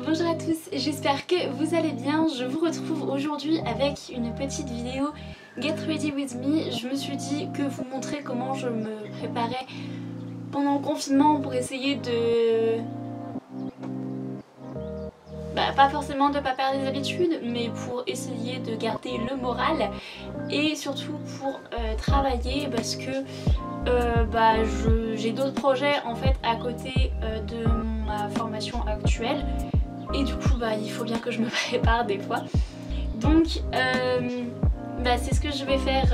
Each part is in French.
Bonjour à tous, j'espère que vous allez bien. Je vous retrouve aujourd'hui avec une petite vidéo Get Ready With Me. Je me suis dit que vous montrer comment je me préparais pendant le confinement pour essayer de... pas forcément de pas perdre des habitudes, mais pour essayer de garder le moral et surtout pour travailler parce que j'ai d'autres projets en fait à côté de ma formation actuelle. Et du coup il faut bien que je me prépare des fois. Donc c'est ce que je vais faire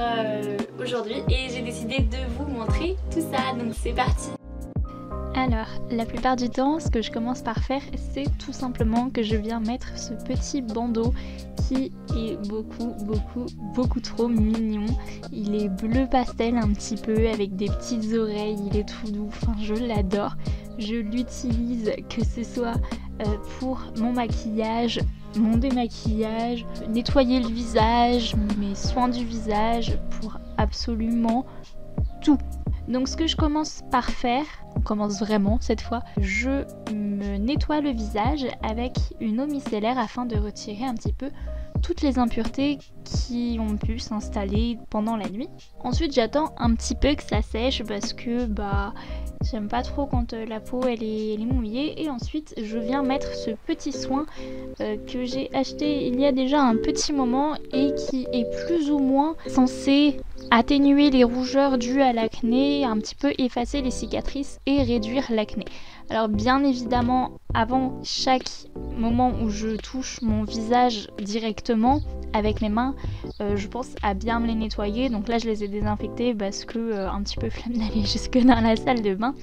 aujourd'hui et j'ai décidé de vous montrer tout ça, donc c'est parti. Alors, la plupart du temps, ce que je commence par faire, c'est tout simplement que je viens mettre ce petit bandeau qui est beaucoup trop mignon. Il est bleu pastel un petit peu, avec des petites oreilles, il est tout doux, enfin je l'adore. Je l'utilise que ce soit pour mon maquillage, mon démaquillage, nettoyer le visage, mes soins du visage, pour absolument tout. Donc ce que je commence par faire, on commence vraiment cette fois, je me nettoie le visage avec une eau micellaire afin de retirer un petit peu toutes les impuretés qui ont pu s'installer pendant la nuit. Ensuite j'attends un petit peu que ça sèche parce que j'aime pas trop quand la peau elle est mouillée. Et ensuite je viens mettre ce petit soin que j'ai acheté il y a déjà un petit moment et qui est plus ou moins censé atténuer les rougeurs dues à l'acné, un petit peu effacer les cicatrices et réduire l'acné. Alors bien évidemment, avant chaque moment où je touche mon visage directement avec mes mains, je pense à bien me les nettoyer. Donc là je les ai désinfectés parce que un petit peu flemme d'aller jusque dans la salle de bain.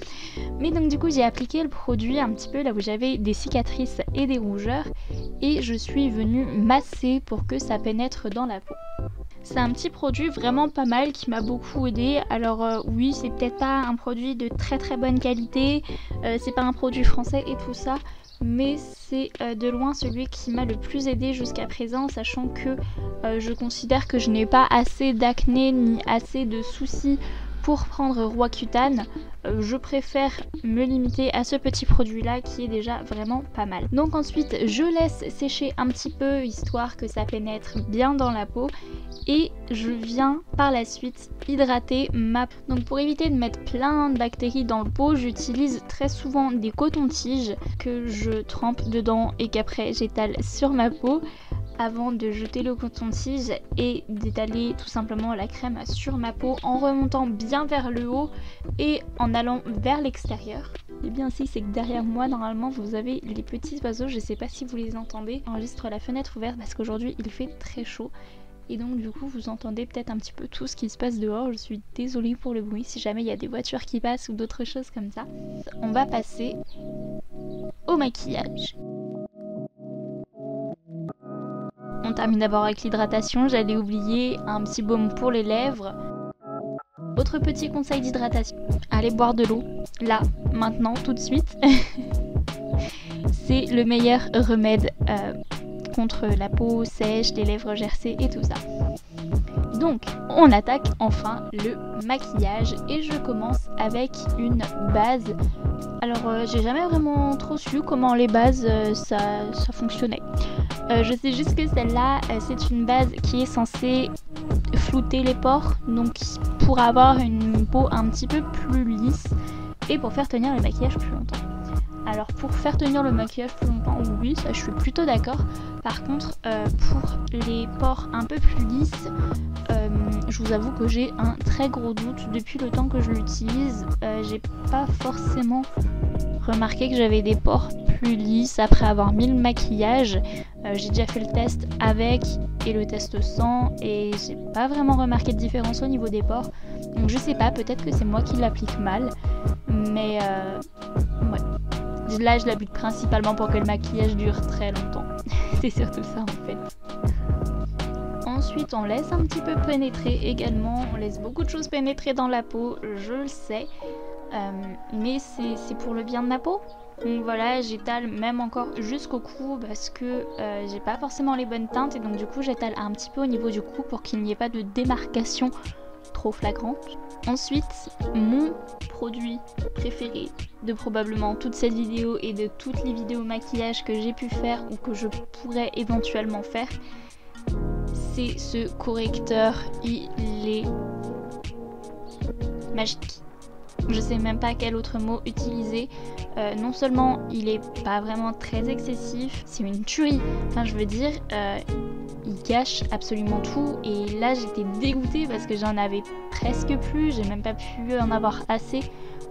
Mais donc du coup j'ai appliqué le produit un petit peu là où j'avais des cicatrices et des rougeurs et je suis venue masser pour que ça pénètre dans la peau. C'est un petit produit vraiment pas mal qui m'a beaucoup aidé. Alors oui, c'est peut-être pas un produit de très bonne qualité, c'est pas un produit français et tout ça, mais c'est de loin celui qui m'a le plus aidé jusqu'à présent, sachant que je considère que je n'ai pas assez d'acné ni assez de soucis pour prendre Roaccutane. Je préfère me limiter à ce petit produit là qui est déjà vraiment pas mal. Donc ensuite je laisse sécher un petit peu histoire que ça pénètre bien dans la peau et je viens par la suite hydrater ma peau. Donc pour éviter de mettre plein de bactéries dans le pot, j'utilise très souvent des cotons-tiges que je trempe dedans et qu'après j'étale sur ma peau avant de jeter le coton-tige et d'étaler tout simplement la crème sur ma peau en remontant bien vers le haut et en allant vers l'extérieur. Et bien si, c'est que derrière moi normalement vous avez les petits oiseaux, je sais pas si vous les entendez. J'enregistre la fenêtre ouverte parce qu'aujourd'hui il fait très chaud et donc du coup vous entendez peut-être un petit peu tout ce qui se passe dehors. Je suis désolée pour le bruit si jamais il y a des voitures qui passent ou d'autres choses comme ça. On va passer au maquillage. On termine d'abord avec l'hydratation, j'allais oublier un petit baume pour les lèvres. Autre petit conseil d'hydratation, allez boire de l'eau, là, maintenant, tout de suite. C'est le meilleur remède contre la peau sèche, les lèvres gercées et tout ça. Donc, on attaque enfin le maquillage et je commence avec une base. Alors, j'ai jamais vraiment trop su comment les bases ça fonctionnait. Je sais juste que celle-là, c'est une base qui est censée flouter les pores, donc pour avoir une peau un petit peu plus lisse et pour faire tenir le maquillage plus longtemps. Alors pour faire tenir le maquillage plus longtemps, oui, ça je suis plutôt d'accord. Par contre, pour les pores un peu plus lisses, je vous avoue que j'ai un très gros doute. Depuis le temps que je l'utilise, j'ai pas forcément remarqué que j'avais des pores plus lisses après avoir mis le maquillage. J'ai déjà fait le test avec et le test sans et j'ai pas vraiment remarqué de différence au niveau des pores. Donc je sais pas, peut-être que c'est moi qui l'applique mal, mais ouais. Là je l'applique principalement pour que le maquillage dure très longtemps. C'est surtout ça en fait. Ensuite on laisse un petit peu pénétrer également, on laisse beaucoup de choses pénétrer dans la peau, je le sais, mais c'est pour le bien de ma peau. Donc voilà, j'étale même encore jusqu'au cou parce que j'ai pas forcément les bonnes teintes et donc du coup j'étale un petit peu au niveau du cou pour qu'il n'y ait pas de démarcation trop flagrante. Ensuite, mon produit préféré de probablement toute cette vidéo et de toutes les vidéos maquillage que j'ai pu faire ou que je pourrais éventuellement faire, c'est ce correcteur. Il est magique. Je sais même pas quel autre mot utiliser. Non seulement il est pas vraiment très excessif, c'est une tuerie. Enfin, je veux dire, il cache absolument tout. Et là, j'étais dégoûtée parce que j'en avais presque plus. J'ai même pas pu en avoir assez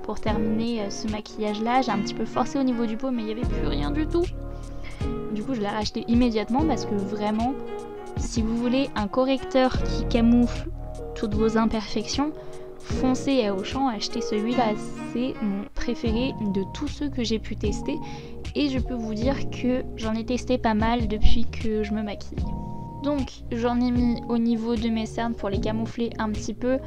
pour terminer ce maquillage-là. J'ai un petit peu forcé au niveau du pot, mais il y avait plus rien du tout. Du coup, je l'ai racheté immédiatement parce que vraiment, si vous voulez un correcteur qui camoufle toutes vos imperfections, foncez à Auchan, achetez celui-là, c'est mon préféré de tous ceux que j'ai pu tester et je peux vous dire que j'en ai testé pas mal depuis que je me maquille. Donc j'en ai mis au niveau de mes cernes pour les camoufler un petit peu,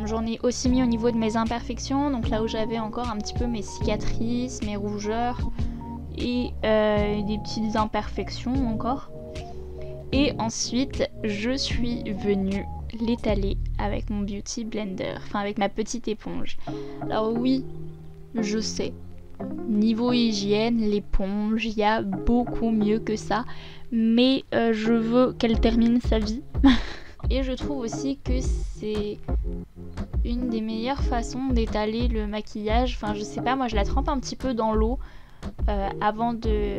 j'en ai aussi mis au niveau de mes imperfections, donc là où j'avais encore un petit peu mes cicatrices, mes rougeurs et des petites imperfections encore. Et ensuite je suis venue l'étaler avec mon beauty blender, enfin avec ma petite éponge. Alors oui, je sais, niveau hygiène, l'éponge, il y a beaucoup mieux que ça, mais je veux qu'elle termine sa vie. Et je trouve aussi que c'est une des meilleures façons d'étaler le maquillage. Enfin, je sais pas, moi je la trempe un petit peu dans l'eau avant de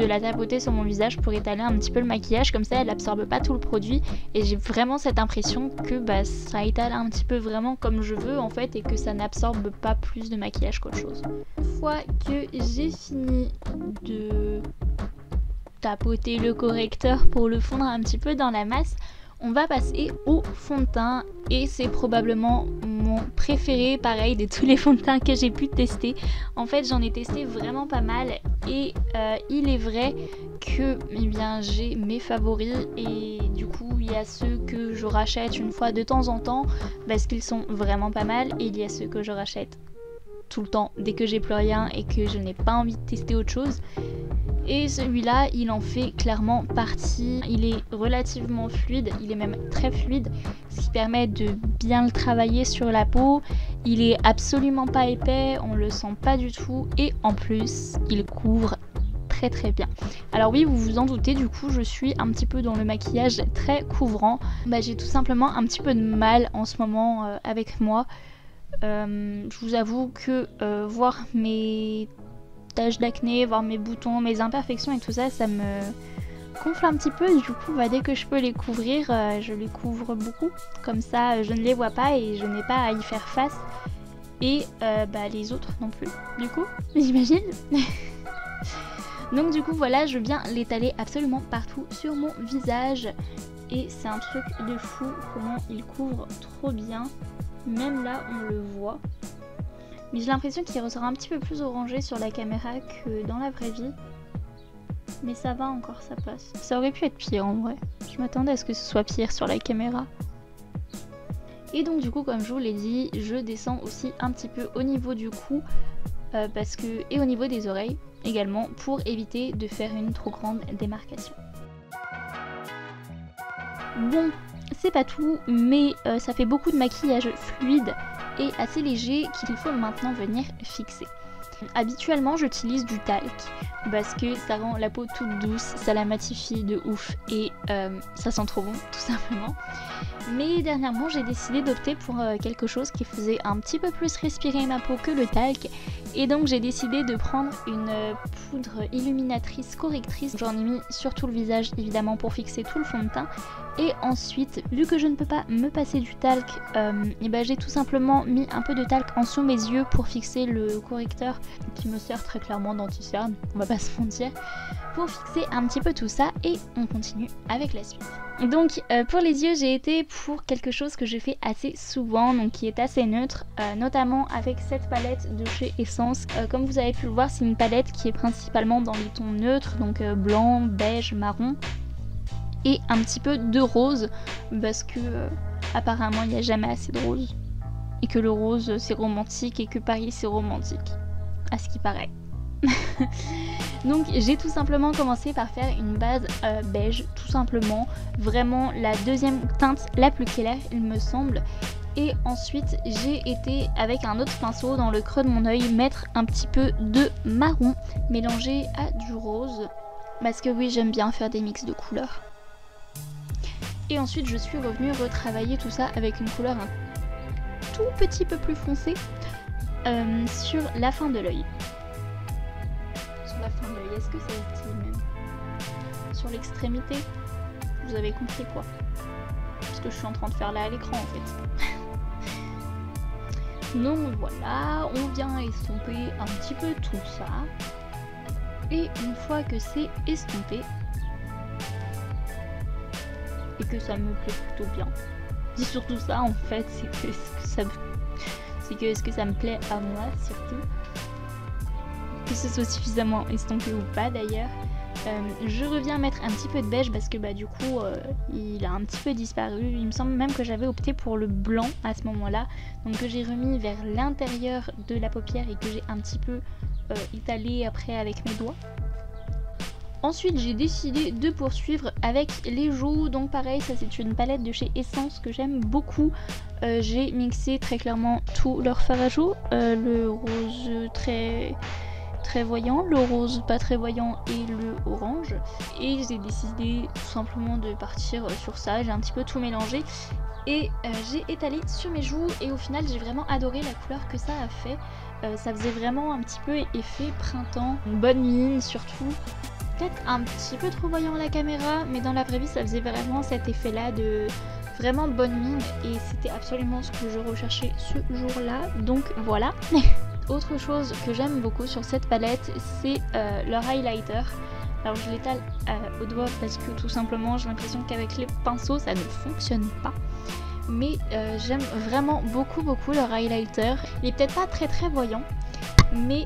la tapoter sur mon visage pour étaler un petit peu le maquillage, comme ça elle absorbe pas tout le produit et j'ai vraiment cette impression que ça étale un petit peu vraiment comme je veux en fait et que ça n'absorbe pas plus de maquillage qu'autre chose. Une fois que j'ai fini de tapoter le correcteur pour le fondre un petit peu dans la masse, on va passer au fond de teint et c'est probablement mon préféré, pareil, de tous les fonds de teint que j'ai pu tester. En fait, j'en ai testé vraiment pas mal et il est vrai que j'ai mes favoris et du coup il y a ceux que je rachète une fois de temps en temps parce qu'ils sont vraiment pas mal et il y a ceux que je rachète tout le temps dès que j'ai plus rien et que je n'ai pas envie de tester autre chose. Et celui-là, il en fait clairement partie. Il est relativement fluide, il est même très fluide, ce qui permet de bien le travailler sur la peau. Il est absolument pas épais, on le sent pas du tout et en plus, il couvre très très bien. Alors oui, vous vous en doutez, du coup, je suis un petit peu dans le maquillage très couvrant. J'ai tout simplement un petit peu de mal en ce moment avec moi. Je vous avoue que voir mes taches d'acné, voir mes boutons, mes imperfections et tout ça, ça me gonfle un petit peu. Du coup, dès que je peux les couvrir, je les couvre beaucoup. Comme ça, je ne les vois pas et je n'ai pas à y faire face. Et les autres non plus. Du coup, j'imagine. Donc du coup, voilà, je viens l'étaler absolument partout sur mon visage. Et c'est un truc de fou comment il couvre trop bien. Même là, on le voit. Mais j'ai l'impression qu'il ressort un petit peu plus orangé sur la caméra que dans la vraie vie. Mais ça va encore, ça passe. Ça aurait pu être pire en vrai. Je m'attendais à ce que ce soit pire sur la caméra. Et donc du coup, comme je vous l'ai dit, je descends aussi un petit peu au niveau du cou. Et au niveau des oreilles également, pour éviter de faire une trop grande démarcation. Bon, c'est pas tout, mais ça fait beaucoup de maquillage fluide et assez léger qu'il faut maintenant venir fixer. Habituellement j'utilise du talc parce que ça rend la peau toute douce, ça la matifie de ouf et ça sent trop bon tout simplement. Mais dernièrement j'ai décidé d'opter pour quelque chose qui faisait un petit peu plus respirer ma peau que le talc. Et donc j'ai décidé de prendre une poudre illuminatrice correctrice. J'en ai mis sur tout le visage évidemment pour fixer tout le fond de teint. Et ensuite, vu que je ne peux pas me passer du talc, j'ai tout simplement mis un peu de talc en dessous mes yeux pour fixer le correcteur qui me sert très clairement d'anti-cerne, on va pas se mentir, pour fixer un petit peu tout ça et on continue avec la suite. Donc pour les yeux, j'ai été pour quelque chose que je fais assez souvent, donc qui est assez neutre, notamment avec cette palette de chez Essence. Comme vous avez pu le voir, c'est une palette qui est principalement dans les tons neutres, donc blanc, beige, marron. Et un petit peu de rose parce que apparemment il n'y a jamais assez de rose et que le rose c'est romantique et que Paris c'est romantique à ce qui paraît. Donc j'ai tout simplement commencé par faire une base beige, tout simplement, vraiment la deuxième teinte la plus claire il me semble. Et ensuite j'ai été avec un autre pinceau dans le creux de mon œil mettre un petit peu de marron mélangé à du rose. Parce que oui, j'aime bien faire des mix de couleurs. Et ensuite je suis revenue retravailler tout ça avec une couleur un tout petit peu plus foncée sur la fin de l'œil. Sur la fin de l'œil, est-ce que c'est utile même? Sur l'extrémité? Vous avez compris quoi? Ce que je suis en train de faire là à l'écran en fait. Donc voilà, on vient estomper un petit peu tout ça. Et une fois que c'est estompé, et que ça me plaît plutôt bien, c'est surtout ça en fait, c'est que est-ce que ça me plaît à moi surtout, que ce soit suffisamment estompé ou pas d'ailleurs. Je reviens mettre un petit peu de beige parce que bah du coup il a un petit peu disparu. Il me semble même que j'avais opté pour le blanc à ce moment là, donc que j'ai remis vers l'intérieur de la paupière et que j'ai un petit peu étalé après avec mes doigts. Ensuite j'ai décidé de poursuivre avec les joues, donc pareil, ça c'est une palette de chez Essence que j'aime beaucoup. J'ai mixé très clairement tout leur fard à joues, le rose très voyant, le rose pas très voyant et le orange, et j'ai décidé tout simplement de partir sur ça. J'ai un petit peu tout mélangé et j'ai étalé sur mes joues et au final j'ai vraiment adoré la couleur que ça a fait. Ça faisait vraiment un petit peu effet printemps, une bonne mine surtout, peut-être un petit peu trop voyant à la caméra, mais dans la vraie vie ça faisait vraiment cet effet là de vraiment bonne mine et c'était absolument ce que je recherchais ce jour là, donc voilà. Autre chose que j'aime beaucoup sur cette palette, c'est leur highlighter. Alors je l'étale au doigt parce que tout simplement j'ai l'impression qu'avec les pinceaux ça ne fonctionne pas. Mais j'aime vraiment beaucoup leur highlighter. Il est peut-être pas très voyant, mais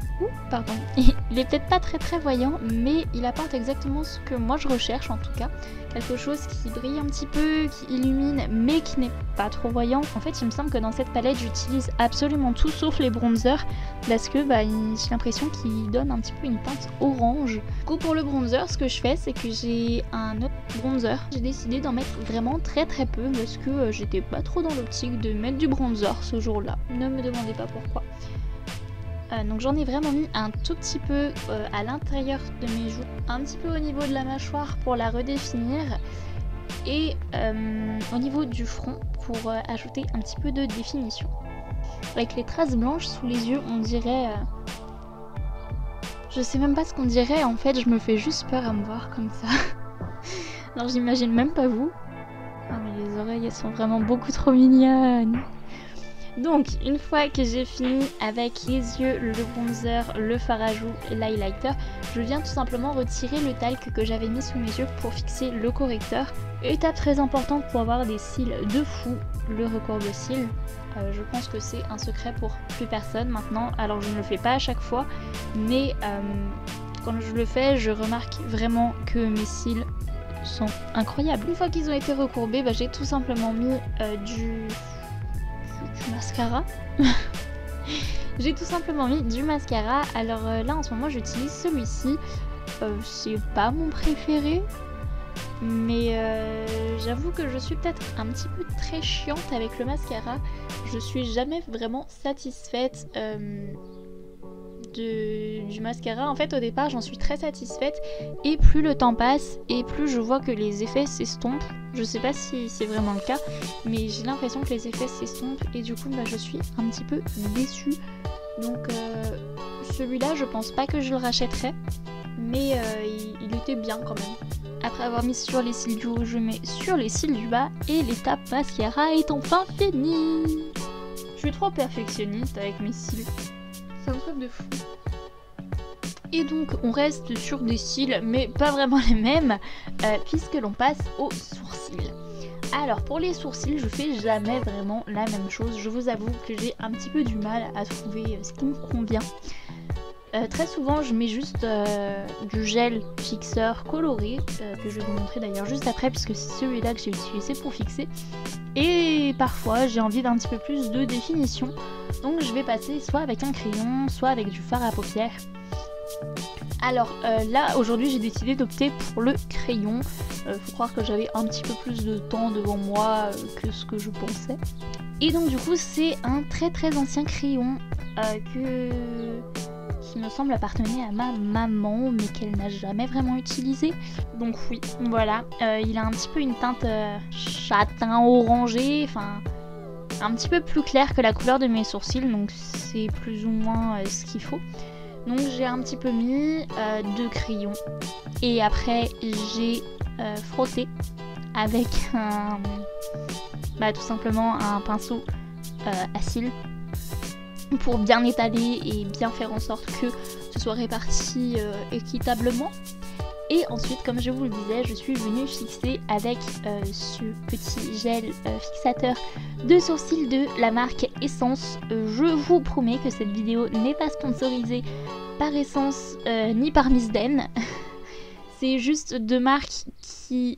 il est peut-être pas très voyant, mais il apporte exactement ce que moi je recherche en tout cas. Quelque chose qui brille un petit peu, qui illumine, mais qui n'est pas trop voyant. En fait, il me semble que dans cette palette, j'utilise absolument tout sauf les bronzers, parce que j'ai l'impression qu'il donne un petit peu une teinte orange. Du coup, pour le bronzer, ce que je fais, c'est que j'ai un autre bronzer. J'ai décidé d'en mettre vraiment très peu, parce que j'étais pas trop dans l'optique de mettre du bronzer ce jour-là. Ne me demandez pas pourquoi. Donc j'en ai vraiment mis un tout petit peu à l'intérieur de mes joues, un petit peu au niveau de la mâchoire pour la redéfinir et au niveau du front pour ajouter un petit peu de définition. Avec les traces blanches sous les yeux, on dirait... Je sais même pas ce qu'on dirait, en fait je me fais juste peur à me voir comme ça. Alors j'imagine même pas vous. Ah mais les oreilles elles sont vraiment beaucoup trop mignonnes. Donc une fois que j'ai fini avec les yeux, le bronzer, le fard à joues et l'highlighter, je viens tout simplement retirer le talc que j'avais mis sous mes yeux pour fixer le correcteur. Étape très importante pour avoir des cils de fou, le recourbe-cils. Je pense que c'est un secret pour plus personne maintenant, alors je ne le fais pas à chaque fois, mais quand je le fais, je remarque vraiment que mes cils sont incroyables. Une fois qu'ils ont été recourbés, j'ai tout simplement mis du mascara. J'ai tout simplement mis du mascara. Alors là en ce moment j'utilise celui-ci. C'est pas mon préféré, mais j'avoue que je suis peut-être un petit peu très chiante avec le mascara. Je suis jamais vraiment satisfaite du mascara. En fait au départ j'en suis très satisfaite et plus le temps passe et plus je vois que les effets s'estompent. Je sais pas si c'est vraiment le cas, mais j'ai l'impression que les effets s'estompent et du coup je suis un petit peu déçue. Donc celui-là je pense pas que je le rachèterai, mais il était bien quand même. Après avoir mis sur les cils du haut, je mets sur les cils du bas et l'étape mascara est enfin finie. Je suis trop perfectionniste avec mes cils. C'est un truc de fou. Et donc on reste sur des cils, mais pas vraiment les mêmes, puisque l'on passe aux sourcils. Alors pour les sourcils, je fais jamais vraiment la même chose. Je vous avoue que j'ai un petit peu du mal à trouver ce qui me convient. Très souvent je mets juste du gel fixeur coloré, que je vais vous montrer d'ailleurs juste après, puisque c'est celui-là que j'ai utilisé pour fixer. Et parfois j'ai envie d'un petit peu plus de définition, donc je vais passer soit avec un crayon, soit avec du fard à paupières. Alors là aujourd'hui j'ai décidé d'opter pour le crayon. Faut croire que j'avais un petit peu plus de temps devant moi que ce que je pensais. Et donc du coup c'est un très ancien crayon qui me semble appartenait à ma maman mais qu'elle n'a jamais vraiment utilisé. Donc oui, voilà, il a un petit peu une teinte châtain orangé, enfin un petit peu plus clair que la couleur de mes sourcils, donc c'est plus ou moins ce qu'il faut. Donc j'ai un petit peu mis de crayon et après j'ai frotté avec tout simplement un pinceau à cils pour bien étaler et bien faire en sorte que ce soit réparti équitablement. Et ensuite, comme je vous le disais, je suis venue fixer avec ce petit gel fixateur de sourcils de la marque Essence. Je vous promets que cette vidéo n'est pas sponsorisée par Essence ni par Miss Den. C'est juste deux marques qui...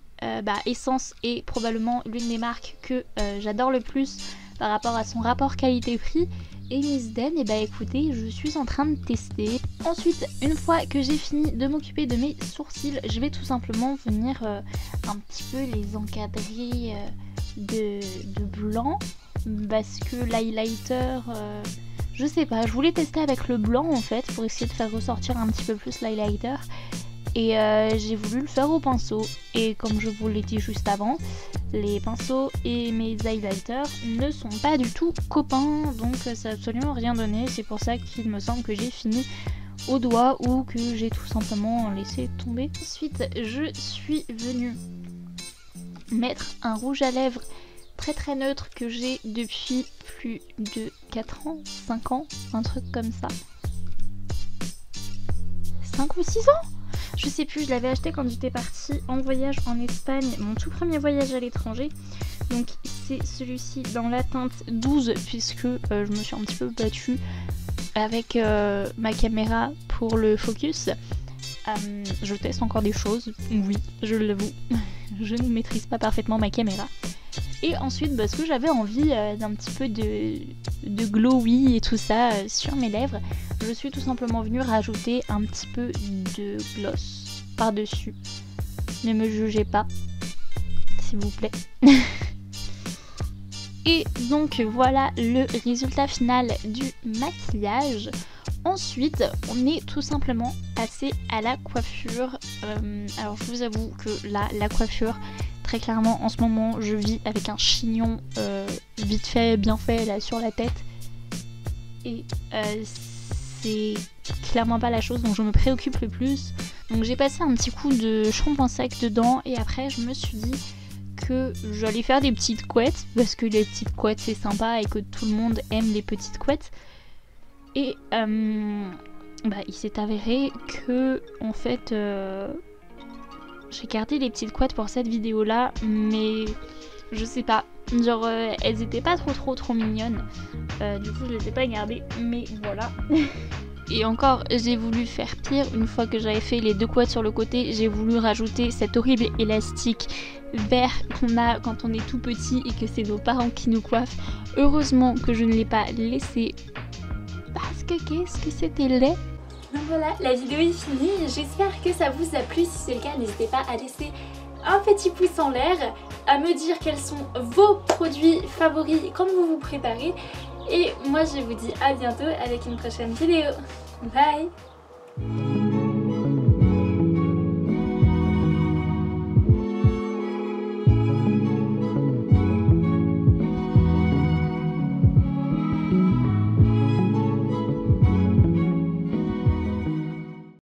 Essence est probablement l'une des marques que j'adore le plus par rapport à son rapport qualité-prix. Et Miss Den, écoutez, je suis en train de tester. Ensuite, une fois que j'ai fini de m'occuper de mes sourcils, je vais tout simplement venir un petit peu les encadrer de blanc. Parce que l'highlighter, je sais pas, je voulais tester avec le blanc en fait pour essayer de faire ressortir un petit peu plus l'highlighter. Et j'ai voulu le faire au pinceau. Et comme je vous l'ai dit juste avant, les pinceaux et mes highlighters ne sont pas du tout copains. Donc ça n'a absolument rien donné. C'est pour ça qu'il me semble que j'ai fini au doigt ou que j'ai tout simplement laissé tomber. Ensuite, je suis venue mettre un rouge à lèvres très neutre que j'ai depuis plus de 4 ans, 5 ans, un truc comme ça. 5 ou 6 ans ? Je sais plus, je l'avais acheté quand j'étais partie en voyage en Espagne, mon tout premier voyage à l'étranger. Donc c'est celui-ci dans la teinte 12 puisque je me suis un petit peu battue avec ma caméra pour le focus. Je teste encore des choses, oui, je l'avoue. Je ne maîtrise pas parfaitement ma caméra. Et ensuite, parce que j'avais envie d'un petit peu de glowy et tout ça sur mes lèvres, je suis tout simplement venue rajouter un petit peu de gloss par-dessus. Ne me jugez pas, s'il vous plaît. Et donc voilà le résultat final du maquillage. Ensuite, on est tout simplement passé à la coiffure. Alors je vous avoue que là, la coiffure, très clairement en ce moment, je vis avec un chignon vite fait, bien fait là sur la tête. Et c'est clairement pas la chose dont je me préoccupe le plus. Donc j'ai passé un petit coup de shampoing sec dedans et après je me suis dit que j'allais faire des petites couettes parce que les petites couettes c'est sympa et que tout le monde aime les petites couettes. Et il s'est avéré que en fait j'ai gardé les petites couettes pour cette vidéo là, mais je sais pas, genre elles étaient pas trop mignonnes, du coup je les ai pas gardées, mais voilà. Et encore, j'ai voulu faire pire. Une fois que j'avais fait les deux couettes sur le côté, j'ai voulu rajouter cet horrible élastique vert qu'on a quand on est tout petit et que c'est nos parents qui nous coiffent. Heureusement que je ne l'ai pas laissé parce que qu'est-ce que c'était laid. Donc voilà, la vidéo est finie. J'espère que ça vous a plu. Si c'est le cas, n'hésitez pas à laisser un petit pouce en l'air, à me dire quels sont vos produits favoris quand vous vous préparez. Et moi je vous dis à bientôt avec une prochaine vidéo. Bye!